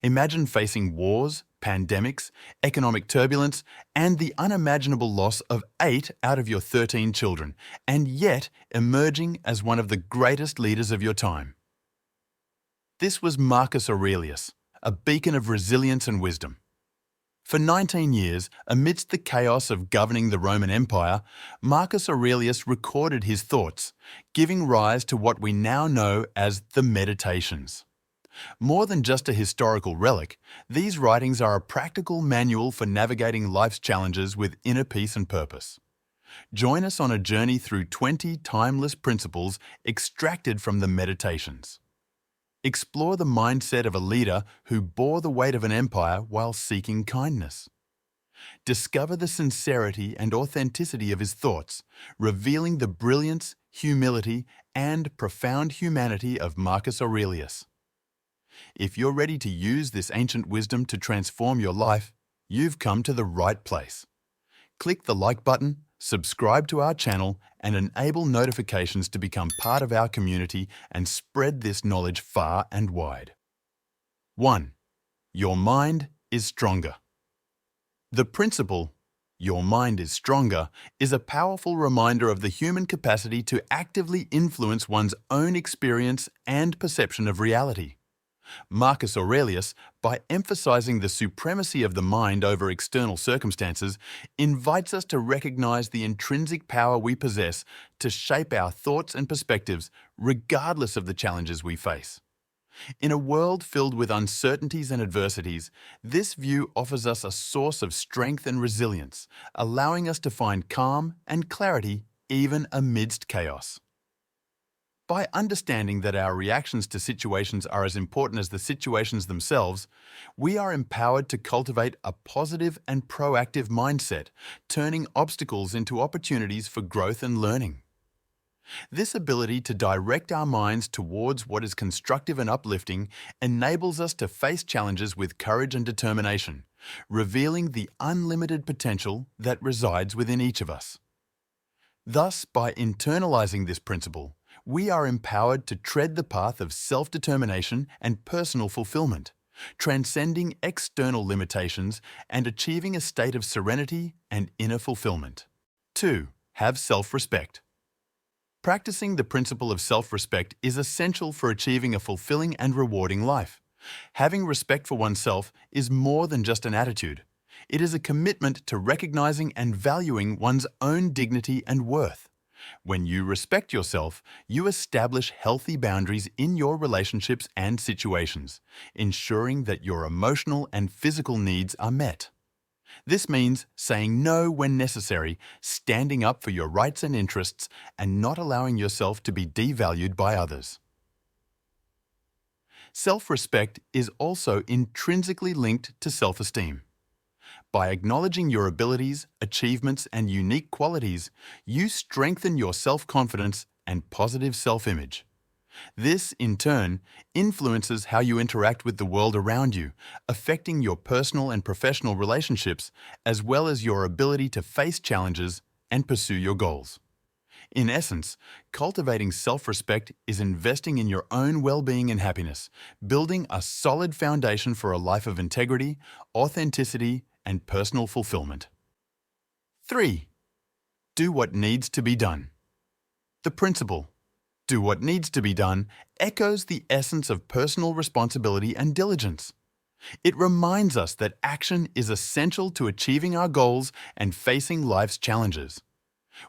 Imagine facing wars, pandemics, economic turbulence, and the unimaginable loss of 8 out of your 13 children, and yet emerging as one of the greatest leaders of your time. This was Marcus Aurelius, a beacon of resilience and wisdom. For 19 years, amidst the chaos of governing the Roman Empire, Marcus Aurelius recorded his thoughts, giving rise to what we now know as the Meditations. More than just a historical relic, these writings are a practical manual for navigating life's challenges with inner peace and purpose. Join us on a journey through 20 timeless principles extracted from the Meditations. Explore the mindset of a leader who bore the weight of an empire while seeking kindness. Discover the sincerity and authenticity of his thoughts, revealing the brilliance, humility, and profound humanity of Marcus Aurelius. If you're ready to use this ancient wisdom to transform your life, you've come to the right place. Click the like button, subscribe to our channel, and enable notifications to become part of our community and spread this knowledge far and wide. 1. Your mind is stronger. The principle, "Your mind is stronger," is a powerful reminder of the human capacity to actively influence one's own experience and perception of reality. Marcus Aurelius, by emphasizing the supremacy of the mind over external circumstances, invites us to recognize the intrinsic power we possess to shape our thoughts and perspectives regardless of the challenges we face. In a world filled with uncertainties and adversities, this view offers us a source of strength and resilience, allowing us to find calm and clarity even amidst chaos. By understanding that our reactions to situations are as important as the situations themselves, we are empowered to cultivate a positive and proactive mindset, turning obstacles into opportunities for growth and learning. This ability to direct our minds towards what is constructive and uplifting enables us to face challenges with courage and determination, revealing the unlimited potential that resides within each of us. Thus, by internalizing this principle, we are empowered to tread the path of self-determination and personal fulfillment, transcending external limitations and achieving a state of serenity and inner fulfillment. 2. Have self-respect. Practicing the principle of self-respect is essential for achieving a fulfilling and rewarding life. Having respect for oneself is more than just an attitude. It is a commitment to recognizing and valuing one's own dignity and worth. When you respect yourself, you establish healthy boundaries in your relationships and situations, ensuring that your emotional and physical needs are met. This means saying no when necessary, standing up for your rights and interests, and not allowing yourself to be devalued by others. Self-respect is also intrinsically linked to self-esteem. By acknowledging your abilities, achievements, and unique qualities, you strengthen your self-confidence and positive self-image. This, in turn, influences how you interact with the world around you, affecting your personal and professional relationships, as well as your ability to face challenges and pursue your goals. In essence, cultivating self-respect is investing in your own well-being and happiness, building a solid foundation for a life of integrity, authenticity, and personal fulfillment. 3. Do what needs to be done. The principle, "Do what needs to be done," echoes the essence of personal responsibility and diligence. It reminds us that action is essential to achieving our goals and facing life's challenges.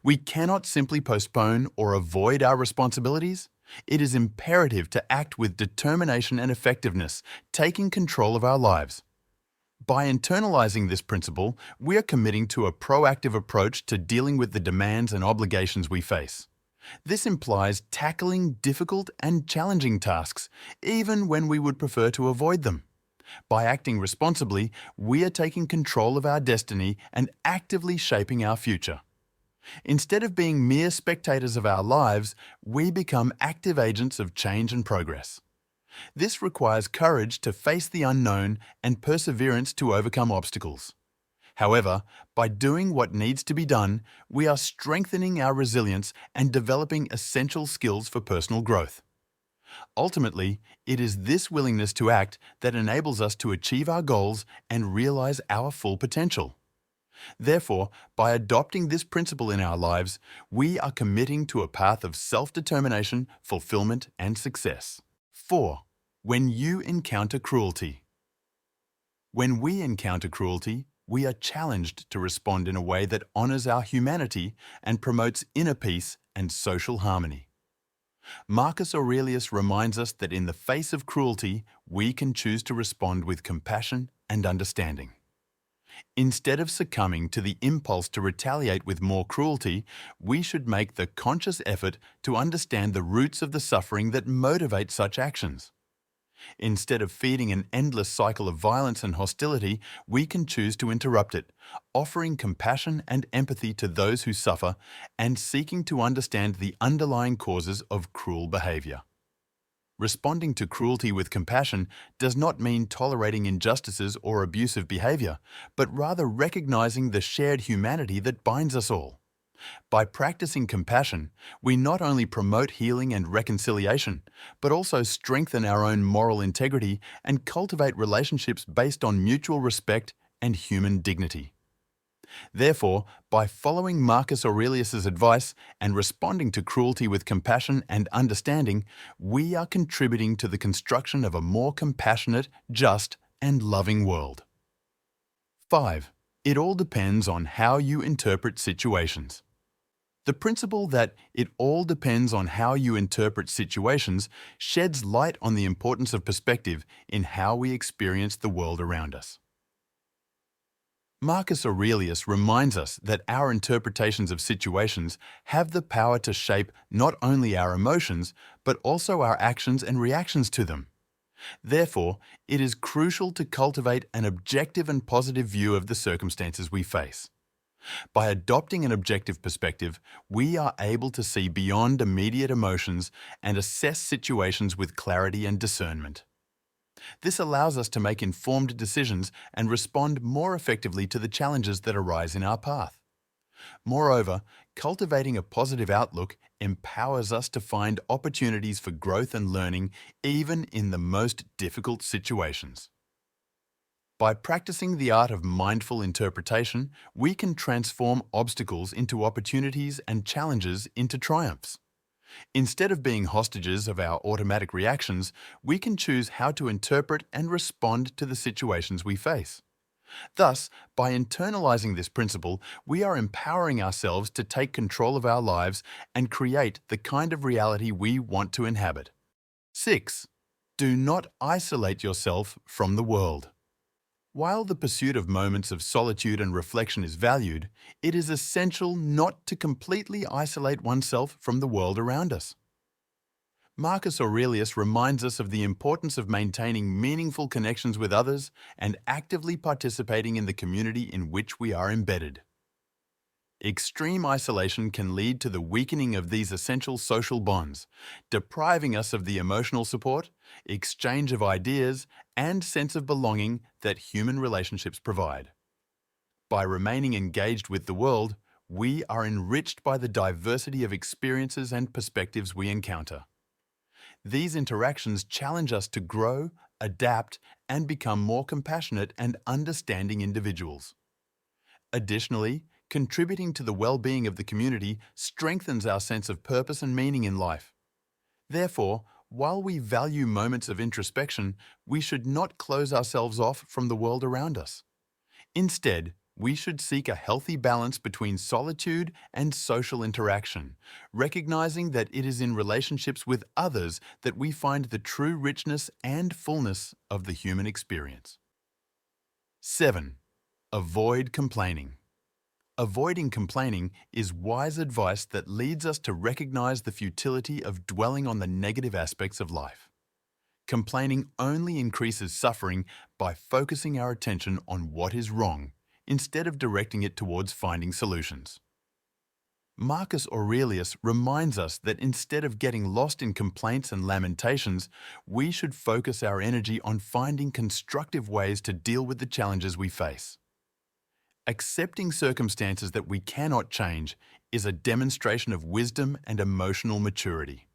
We cannot simply postpone or avoid our responsibilities. It is imperative to act with determination and effectiveness, taking control of our lives. By internalizing this principle, we are committing to a proactive approach to dealing with the demands and obligations we face. This implies tackling difficult and challenging tasks, even when we would prefer to avoid them. By acting responsibly, we are taking control of our destiny and actively shaping our future. Instead of being mere spectators of our lives, we become active agents of change and progress. This requires courage to face the unknown and perseverance to overcome obstacles. However, by doing what needs to be done, we are strengthening our resilience and developing essential skills for personal growth. Ultimately, it is this willingness to act that enables us to achieve our goals and realize our full potential. Therefore, by adopting this principle in our lives, we are committing to a path of self-determination, fulfillment, and success. 4. When you encounter cruelty. When we encounter cruelty, we are challenged to respond in a way that honors our humanity and promotes inner peace and social harmony. Marcus Aurelius reminds us that in the face of cruelty, we can choose to respond with compassion and understanding. Instead of succumbing to the impulse to retaliate with more cruelty, we should make the conscious effort to understand the roots of the suffering that motivate such actions. Instead of feeding an endless cycle of violence and hostility, we can choose to interrupt it, offering compassion and empathy to those who suffer and seeking to understand the underlying causes of cruel behavior. Responding to cruelty with compassion does not mean tolerating injustices or abusive behavior, but rather recognizing the shared humanity that binds us all. By practicing compassion, we not only promote healing and reconciliation, but also strengthen our own moral integrity and cultivate relationships based on mutual respect and human dignity. Therefore, by following Marcus Aurelius's advice and responding to cruelty with compassion and understanding, we are contributing to the construction of a more compassionate, just, and loving world. 5. It all depends on how you interpret situations. The principle that it all depends on how you interpret situations sheds light on the importance of perspective in how we experience the world around us. Marcus Aurelius reminds us that our interpretations of situations have the power to shape not only our emotions, but also our actions and reactions to them. Therefore, it is crucial to cultivate an objective and positive view of the circumstances we face. By adopting an objective perspective, we are able to see beyond immediate emotions and assess situations with clarity and discernment. This allows us to make informed decisions and respond more effectively to the challenges that arise in our path. Moreover, cultivating a positive outlook empowers us to find opportunities for growth and learning even in the most difficult situations. By practicing the art of mindful interpretation, we can transform obstacles into opportunities and challenges into triumphs. Instead of being hostages of our automatic reactions, we can choose how to interpret and respond to the situations we face. Thus, by internalizing this principle, we are empowering ourselves to take control of our lives and create the kind of reality we want to inhabit. 6. Do not isolate yourself from the world. While the pursuit of moments of solitude and reflection is valued, it is essential not to completely isolate oneself from the world around us. Marcus Aurelius reminds us of the importance of maintaining meaningful connections with others and actively participating in the community in which we are embedded. Extreme isolation can lead to the weakening of these essential social bonds, depriving us of the emotional support, exchange of ideas, and sense of belonging that human relationships provide. By remaining engaged with the world, we are enriched by the diversity of experiences and perspectives we encounter. These interactions challenge us to grow, adapt, and become more compassionate and understanding individuals. Additionally, contributing to the well-being of the community strengthens our sense of purpose and meaning in life. Therefore, while we value moments of introspection, we should not close ourselves off from the world around us. Instead, we should seek a healthy balance between solitude and social interaction, recognizing that it is in relationships with others that we find the true richness and fullness of the human experience. 7. Avoid complaining. Avoiding complaining is wise advice that leads us to recognize the futility of dwelling on the negative aspects of life. Complaining only increases suffering by focusing our attention on what is wrong, instead of directing it towards finding solutions. Marcus Aurelius reminds us that instead of getting lost in complaints and lamentations, we should focus our energy on finding constructive ways to deal with the challenges we face. Accepting circumstances that we cannot change is a demonstration of wisdom and emotional maturity.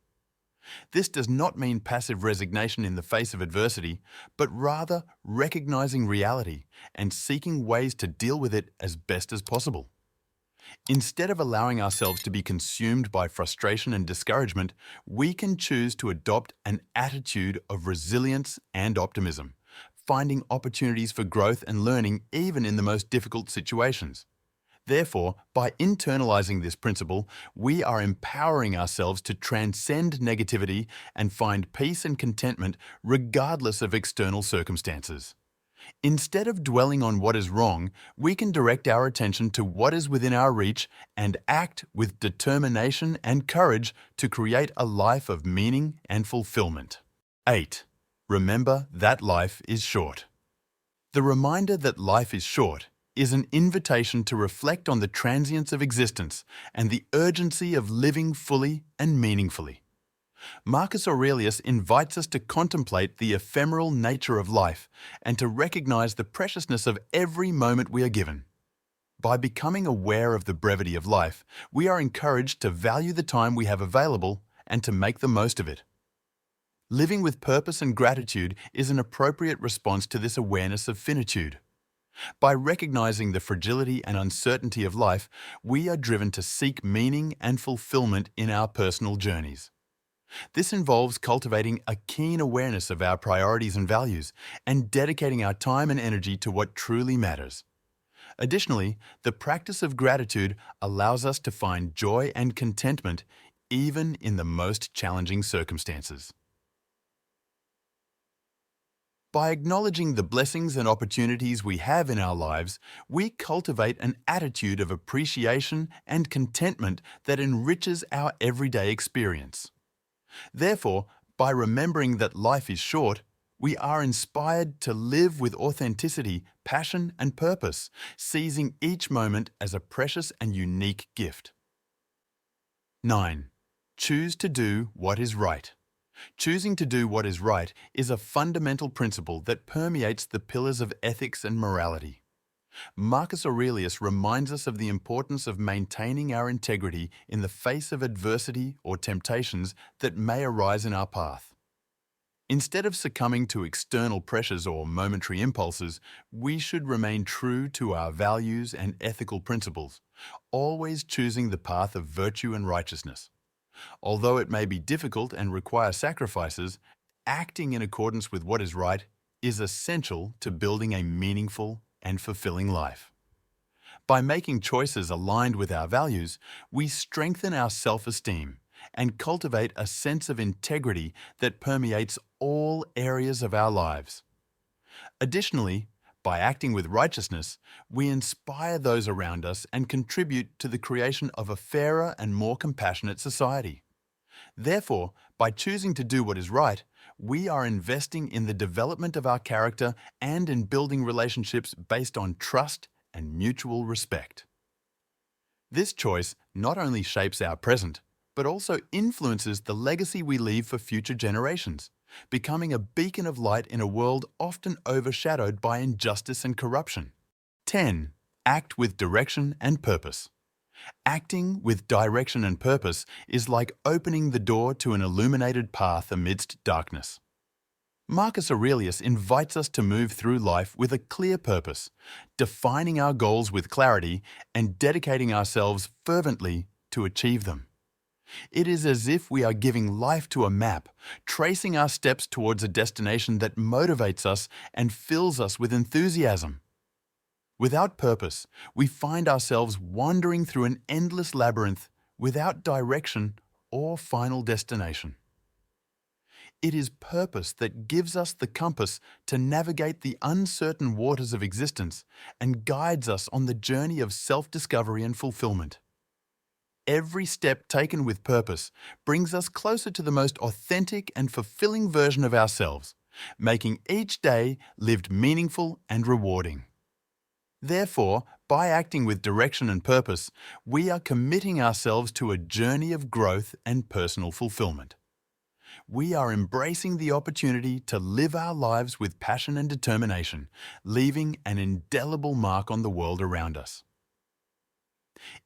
This does not mean passive resignation in the face of adversity, but rather recognizing reality and seeking ways to deal with it as best as possible. Instead of allowing ourselves to be consumed by frustration and discouragement, we can choose to adopt an attitude of resilience and optimism, finding opportunities for growth and learning even in the most difficult situations. Therefore, by internalizing this principle, we are empowering ourselves to transcend negativity and find peace and contentment regardless of external circumstances. Instead of dwelling on what is wrong, we can direct our attention to what is within our reach and act with determination and courage to create a life of meaning and fulfillment. 8. Remember that life is short. The reminder that life is short is an invitation to reflect on the transience of existence and the urgency of living fully and meaningfully. Marcus Aurelius invites us to contemplate the ephemeral nature of life and to recognize the preciousness of every moment we are given. By becoming aware of the brevity of life, we are encouraged to value the time we have available and to make the most of it. Living with purpose and gratitude is an appropriate response to this awareness of finitude. By recognizing the fragility and uncertainty of life, we are driven to seek meaning and fulfillment in our personal journeys. This involves cultivating a keen awareness of our priorities and values and dedicating our time and energy to what truly matters. Additionally, the practice of gratitude allows us to find joy and contentment even in the most challenging circumstances. By acknowledging the blessings and opportunities we have in our lives, we cultivate an attitude of appreciation and contentment that enriches our everyday experience. Therefore, by remembering that life is short, we are inspired to live with authenticity, passion, and purpose, seizing each moment as a precious and unique gift. 9. Choose to do what is right. Choosing to do what is right is a fundamental principle that permeates the pillars of ethics and morality. Marcus Aurelius reminds us of the importance of maintaining our integrity in the face of adversity or temptations that may arise in our path. Instead of succumbing to external pressures or momentary impulses, we should remain true to our values and ethical principles, always choosing the path of virtue and righteousness. Although it may be difficult and require sacrifices, acting in accordance with what is right is essential to building a meaningful and fulfilling life. By making choices aligned with our values, we strengthen our self-esteem and cultivate a sense of integrity that permeates all areas of our lives. Additionally, by acting with righteousness, we inspire those around us and contribute to the creation of a fairer and more compassionate society. Therefore, by choosing to do what is right, we are investing in the development of our character and in building relationships based on trust and mutual respect. This choice not only shapes our present, but also influences the legacy we leave for future generations, becoming a beacon of light in a world often overshadowed by injustice and corruption. 10. Act with direction and purpose. Acting with direction and purpose is like opening the door to an illuminated path amidst darkness. Marcus Aurelius invites us to move through life with a clear purpose, defining our goals with clarity and dedicating ourselves fervently to achieve them. It is as if we are giving life to a map, tracing our steps towards a destination that motivates us and fills us with enthusiasm. Without purpose, we find ourselves wandering through an endless labyrinth without direction or final destination. It is purpose that gives us the compass to navigate the uncertain waters of existence and guides us on the journey of self-discovery and fulfillment. Every step taken with purpose brings us closer to the most authentic and fulfilling version of ourselves, making each day lived meaningful and rewarding. Therefore, by acting with direction and purpose, we are committing ourselves to a journey of growth and personal fulfillment. We are embracing the opportunity to live our lives with passion and determination, leaving an indelible mark on the world around us.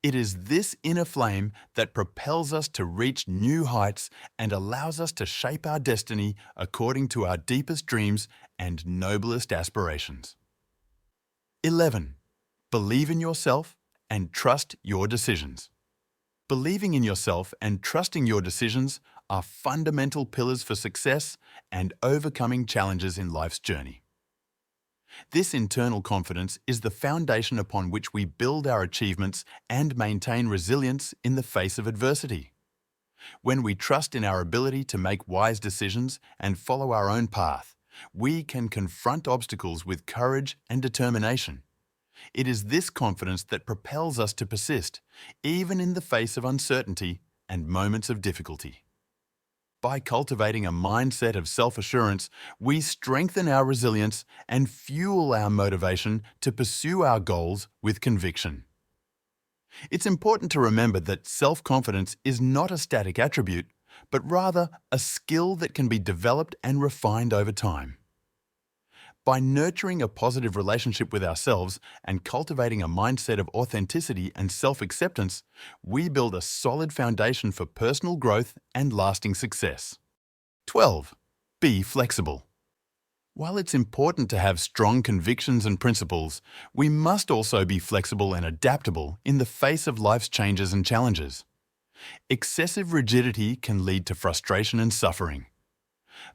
It is this inner flame that propels us to reach new heights and allows us to shape our destiny according to our deepest dreams and noblest aspirations. 11. Believe in yourself and trust your decisions. Believing in yourself and trusting your decisions are fundamental pillars for success and overcoming challenges in life's journey. This internal confidence is the foundation upon which we build our achievements and maintain resilience in the face of adversity. When we trust in our ability to make wise decisions and follow our own path, we can confront obstacles with courage and determination. It is this confidence that propels us to persist, even in the face of uncertainty and moments of difficulty. By cultivating a mindset of self-assurance, we strengthen our resilience and fuel our motivation to pursue our goals with conviction. It's important to remember that self-confidence is not a static attribute, but rather a skill that can be developed and refined over time. By nurturing a positive relationship with ourselves and cultivating a mindset of authenticity and self-acceptance, we build a solid foundation for personal growth and lasting success. 12. Be flexible. While it's important to have strong convictions and principles, we must also be flexible and adaptable in the face of life's changes and challenges. Excessive rigidity can lead to frustration and suffering.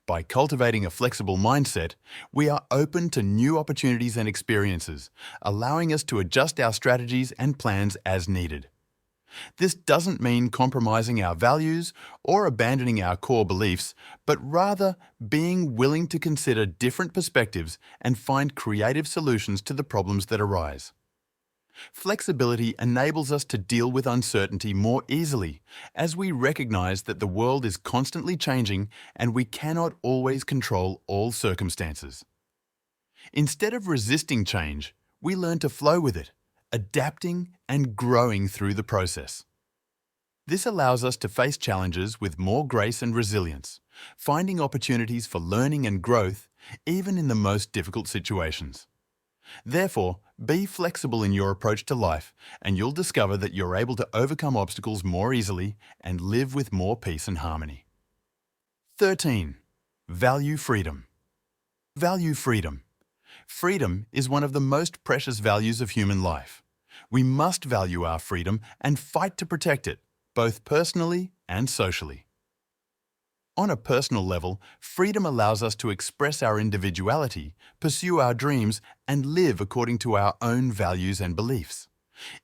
By cultivating a flexible mindset, we are open to new opportunities and experiences, allowing us to adjust our strategies and plans as needed. This doesn't mean compromising our values or abandoning our core beliefs, but rather being willing to consider different perspectives and find creative solutions to the problems that arise. Flexibility enables us to deal with uncertainty more easily, as we recognize that the world is constantly changing and we cannot always control all circumstances. Instead of resisting change, we learn to flow with it, adapting and growing through the process. This allows us to face challenges with more grace and resilience, finding opportunities for learning and growth even in the most difficult situations. Therefore, be flexible in your approach to life, and you'll discover that you're able to overcome obstacles more easily and live with more peace and harmony. 13. Value freedom. Value freedom. Freedom is one of the most precious values of human life. We must value our freedom and fight to protect it, both personally and socially. On a personal level, freedom allows us to express our individuality, pursue our dreams, and live according to our own values and beliefs.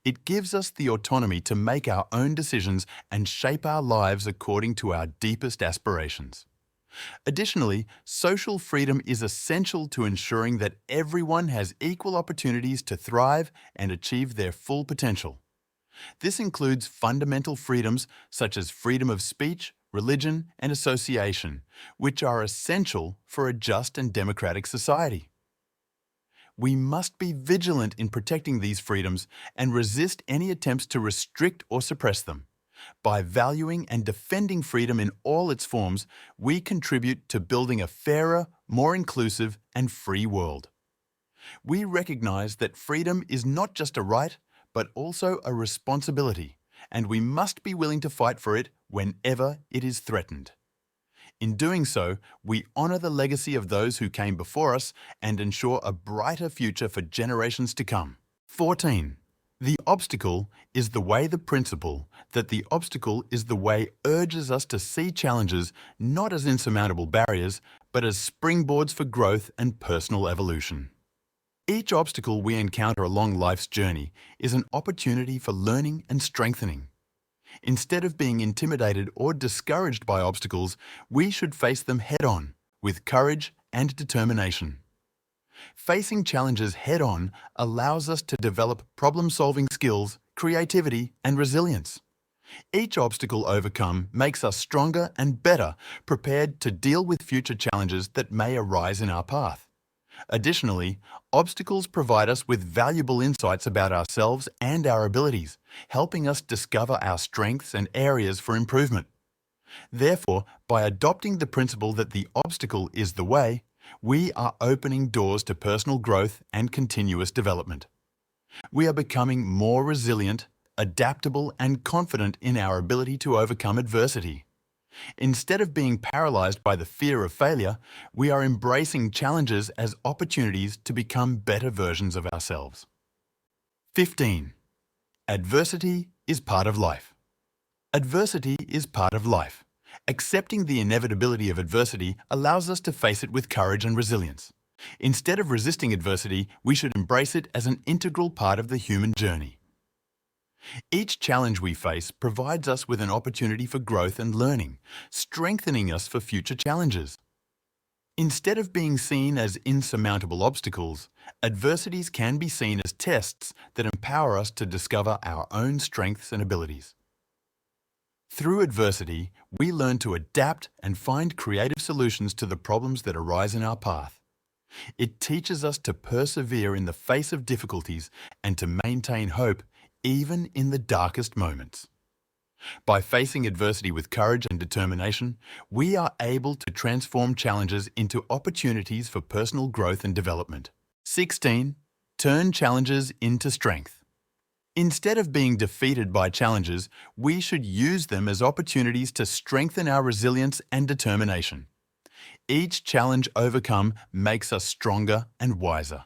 It gives us the autonomy to make our own decisions and shape our lives according to our deepest aspirations. Additionally, social freedom is essential to ensuring that everyone has equal opportunities to thrive and achieve their full potential. This includes fundamental freedoms such as freedom of speech, religion, and association, which are essential for a just and democratic society. We must be vigilant in protecting these freedoms and resist any attempts to restrict or suppress them. By valuing and defending freedom in all its forms, we contribute to building a fairer, more inclusive, and free world. We recognize that freedom is not just a right, but also a responsibility, and we must be willing to fight for it whenever it is threatened. In doing so, we honor the legacy of those who came before us and ensure a brighter future for generations to come. 14. The obstacle is the way. The principle that the obstacle is the way urges us to see challenges not as insurmountable barriers, but as springboards for growth and personal evolution. Each obstacle we encounter along life's journey is an opportunity for learning and strengthening. Instead of being intimidated or discouraged by obstacles, we should face them head-on, with courage and determination. Facing challenges head-on allows us to develop problem-solving skills, creativity, and resilience. Each obstacle overcome makes us stronger and better prepared to deal with future challenges that may arise in our path. Additionally, obstacles provide us with valuable insights about ourselves and our abilities, helping us discover our strengths and areas for improvement. Therefore, by adopting the principle that the obstacle is the way, we are opening doors to personal growth and continuous development. We are becoming more resilient, adaptable, and confident in our ability to overcome adversity. Instead of being paralyzed by the fear of failure, we are embracing challenges as opportunities to become better versions of ourselves. 15. Adversity is part of life. Adversity is part of life. Accepting the inevitability of adversity allows us to face it with courage and resilience. Instead of resisting adversity, we should embrace it as an integral part of the human journey. Each challenge we face provides us with an opportunity for growth and learning, strengthening us for future challenges. Instead of being seen as insurmountable obstacles, adversities can be seen as tests that empower us to discover our own strengths and abilities. Through adversity, we learn to adapt and find creative solutions to the problems that arise in our path. It teaches us to persevere in the face of difficulties and to maintain hope even in the darkest moments. By facing adversity with courage and determination, we are able to transform challenges into opportunities for personal growth and development. 16. Turn challenges into strength. Instead of being defeated by challenges, we should use them as opportunities to strengthen our resilience and determination. Each challenge overcome makes us stronger and wiser.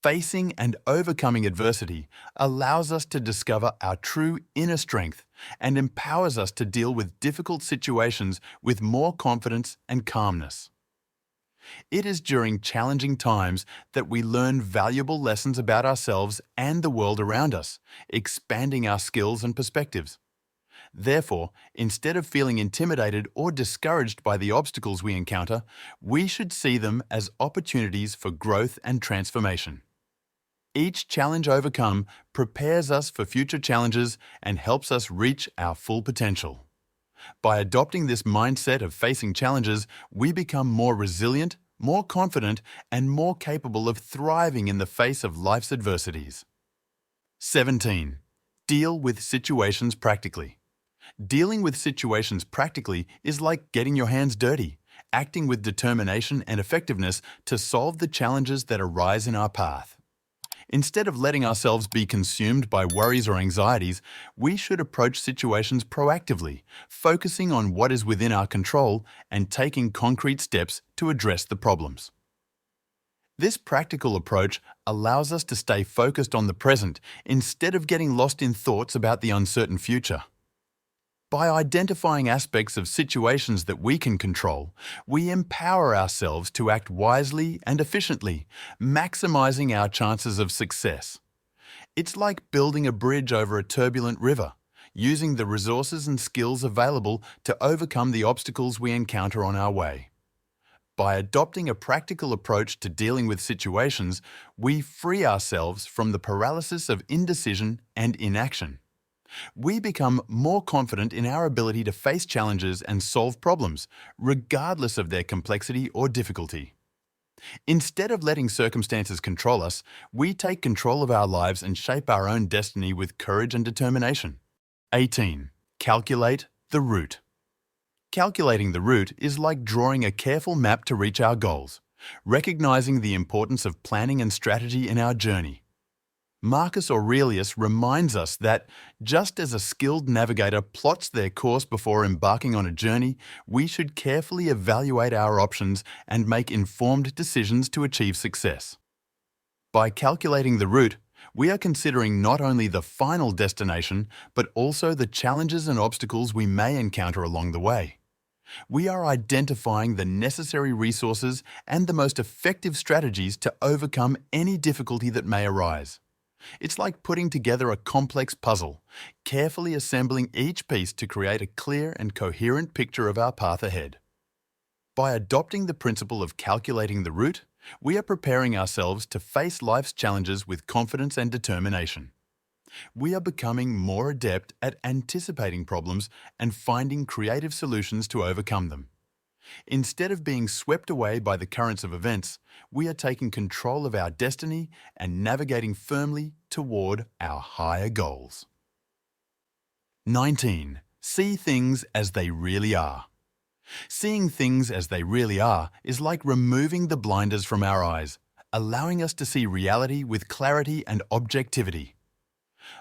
Facing and overcoming adversity allows us to discover our true inner strength and empowers us to deal with difficult situations with more confidence and calmness. It is during challenging times that we learn valuable lessons about ourselves and the world around us, expanding our skills and perspectives. Therefore, instead of feeling intimidated or discouraged by the obstacles we encounter, we should see them as opportunities for growth and transformation. Each challenge overcome prepares us for future challenges and helps us reach our full potential. By adopting this mindset of facing challenges, we become more resilient, more confident, and more capable of thriving in the face of life's adversities. 17. Deal with situations practically. Dealing with situations practically is like getting your hands dirty, acting with determination and effectiveness to solve the challenges that arise in our path. Instead of letting ourselves be consumed by worries or anxieties, we should approach situations proactively, focusing on what is within our control and taking concrete steps to address the problems. This practical approach allows us to stay focused on the present instead of getting lost in thoughts about the uncertain future. By identifying aspects of situations that we can control, we empower ourselves to act wisely and efficiently, maximizing our chances of success. It's like building a bridge over a turbulent river, using the resources and skills available to overcome the obstacles we encounter on our way. By adopting a practical approach to dealing with situations, we free ourselves from the paralysis of indecision and inaction. We become more confident in our ability to face challenges and solve problems, regardless of their complexity or difficulty. Instead of letting circumstances control us, we take control of our lives and shape our own destiny with courage and determination. 18. Calculate the route. Calculating the route is like drawing a careful map to reach our goals, recognizing the importance of planning and strategy in our journey. Marcus Aurelius reminds us that, just as a skilled navigator plots their course before embarking on a journey, we should carefully evaluate our options and make informed decisions to achieve success. By calculating the route, we are considering not only the final destination, but also the challenges and obstacles we may encounter along the way. We are identifying the necessary resources and the most effective strategies to overcome any difficulty that may arise. It's like putting together a complex puzzle, carefully assembling each piece to create a clear and coherent picture of our path ahead. By adopting the principle of calculating the route, we are preparing ourselves to face life's challenges with confidence and determination. We are becoming more adept at anticipating problems and finding creative solutions to overcome them. Instead of being swept away by the currents of events, we are taking control of our destiny and navigating firmly toward our higher goals. 19. See things as they really are. Seeing things as they really are is like removing the blinders from our eyes, allowing us to see reality with clarity and objectivity.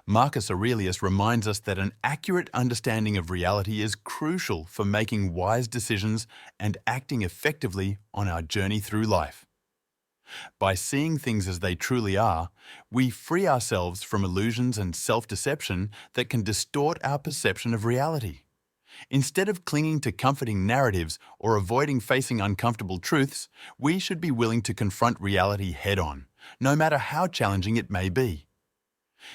Marcus Aurelius reminds us that an accurate understanding of reality is crucial for making wise decisions and acting effectively on our journey through life. By seeing things as they truly are, we free ourselves from illusions and self-deception that can distort our perception of reality. Instead of clinging to comforting narratives or avoiding facing uncomfortable truths, we should be willing to confront reality head-on, no matter how challenging it may be.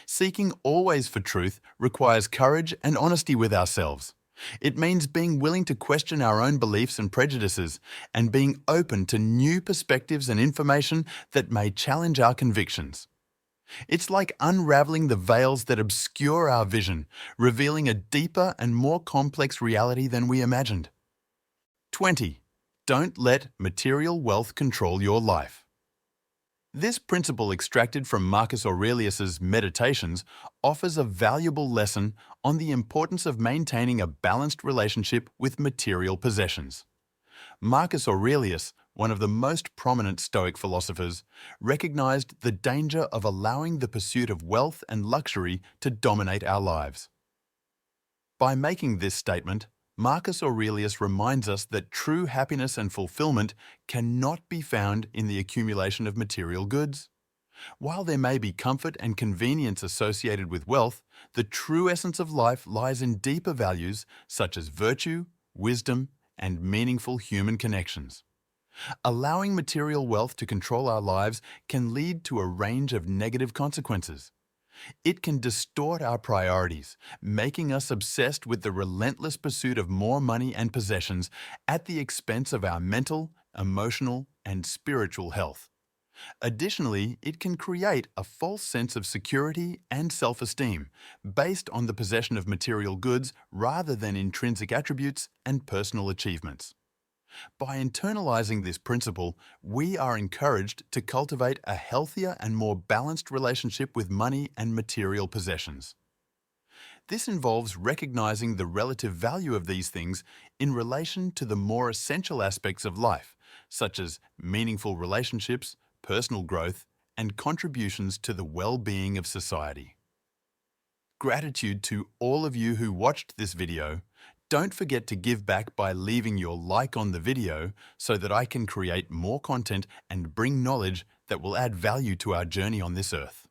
Seeking always for truth requires courage and honesty with ourselves. It means being willing to question our own beliefs and prejudices and being open to new perspectives and information that may challenge our convictions. It's like unraveling the veils that obscure our vision, revealing a deeper and more complex reality than we imagined. 20. Don't let material wealth control your life. This principle, extracted from Marcus Aurelius's Meditations, offers a valuable lesson on the importance of maintaining a balanced relationship with material possessions. Marcus Aurelius, one of the most prominent Stoic philosophers, recognized the danger of allowing the pursuit of wealth and luxury to dominate our lives. By making this statement, Marcus Aurelius reminds us that true happiness and fulfillment cannot be found in the accumulation of material goods. While there may be comfort and convenience associated with wealth, the true essence of life lies in deeper values such as virtue, wisdom, and meaningful human connections. Allowing material wealth to control our lives can lead to a range of negative consequences. It can distort our priorities, making us obsessed with the relentless pursuit of more money and possessions at the expense of our mental, emotional, and spiritual health. Additionally, it can create a false sense of security and self-esteem based on the possession of material goods rather than intrinsic attributes and personal achievements. By internalizing this principle, we are encouraged to cultivate a healthier and more balanced relationship with money and material possessions. This involves recognizing the relative value of these things in relation to the more essential aspects of life, such as meaningful relationships, personal growth, and contributions to the well-being of society. Gratitude to all of you who watched this video. Don't forget to give back by leaving your like on the video so that I can create more content and bring knowledge that will add value to our journey on this earth.